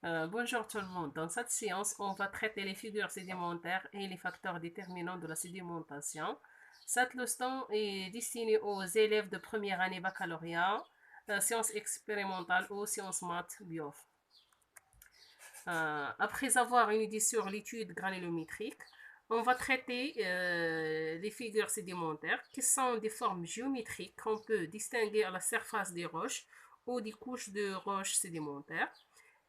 Bonjour tout le monde. Dans cette séance, on va traiter les figures sédimentaires et les facteurs déterminants de la sédimentation. Cette leçon est destinée aux élèves de première année baccalauréat, sciences expérimentales ou sciences maths bio. Après avoir une idée sur l'étude granulométrique, on va traiter les figures sédimentaires qui sont des formes géométriques qu'on peut distinguer à la surface des roches ou des couches de roches sédimentaires.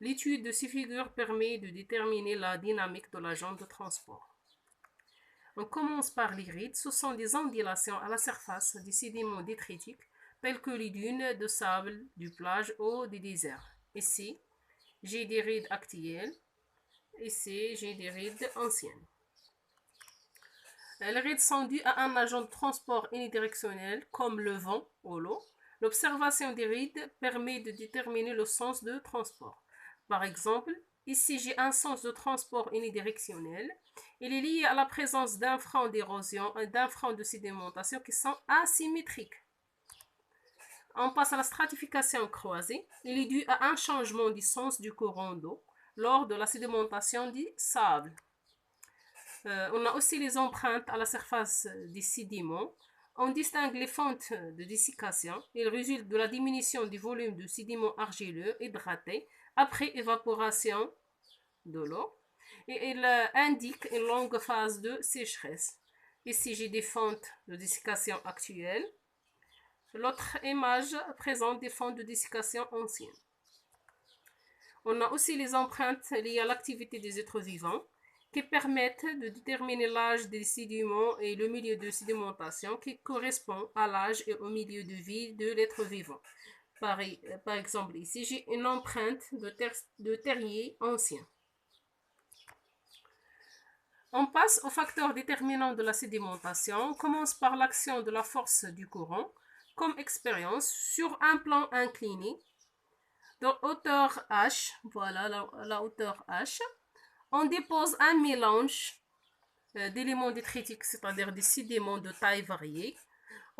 L'étude de ces figures permet de déterminer la dynamique de l'agent de transport. On commence par les rides. Ce sont des ondulations à la surface des sédiments détritiques tels que les dunes de sable, du plage ou des déserts. Ici, j'ai des rides actuelles. Ici, j'ai des rides anciennes. Les rides sont dues à un agent de transport unidirectionnel comme le vent ou l'eau. L'observation des rides permet de déterminer le sens de transport. Par exemple, ici j'ai un sens de transport unidirectionnel. Il est lié à la présence d'un frein d'érosion et d'un frein de sédimentation qui sont asymétriques. On passe à la stratification croisée. Il est dû à un changement du sens du courant d'eau lors de la sédimentation du sable. On a aussi les empreintes à la surface des sédiments. On distingue les fentes de dessiccation. Ils résultent de la diminution du volume du sédiment argileux hydraté après évaporation de l'eau. Et il indique une longue phase de sécheresse. Ici, j'ai des fentes de dessiccation actuelles. L'autre image présente des fentes de dessiccation anciennes. On a aussi les empreintes liées à l'activité des êtres vivants qui permettent de déterminer l'âge des sédiments et le milieu de sédimentation qui correspond à l'âge et au milieu de vie de l'être vivant. Par exemple, ici, j'ai une empreinte de terrier ancien. On passe aux facteurs déterminants de la sédimentation. On commence par l'action de la force du courant. Comme expérience, sur un plan incliné, de hauteur H, voilà la hauteur H, on dépose un mélange d'éléments détritiques, c'est-à-dire des sédiments de taille variée.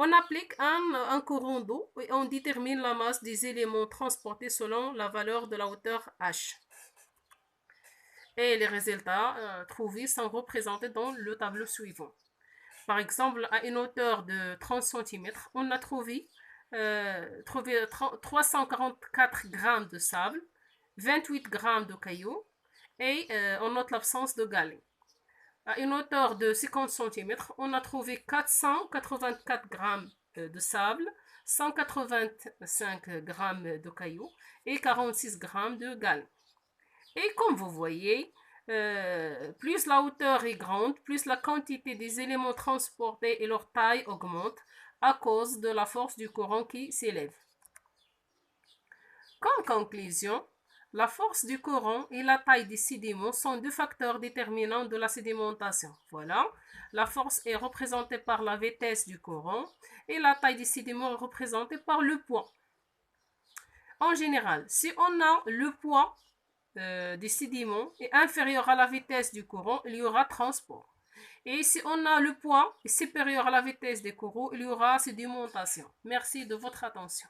On applique un courant d'eau et on détermine la masse des éléments transportés selon la valeur de la hauteur H. Et les résultats trouvés sont représentés dans le tableau suivant. Par exemple, à une hauteur de 30 cm, on a trouvé 344 grammes de sable, 28 grammes de cailloux et on note l'absence de galets. À une hauteur de 50 cm, on a trouvé 484 grammes de sable, 185 grammes de cailloux et 46 grammes de galets. Et comme vous voyez, plus la hauteur est grande, plus la quantité des éléments transportés et leur taille augmente à cause de la force du courant qui s'élève. Comme conclusion, la force du courant et la taille des sédiments sont deux facteurs déterminants de la sédimentation. Voilà, la force est représentée par la vitesse du courant et la taille des sédiments est représentée par le poids. En général, si on a le poids des sédiments est inférieur à la vitesse du courant, il y aura transport. Et si on a le poids supérieur à la vitesse des courants, il y aura sédimentation. Merci de votre attention.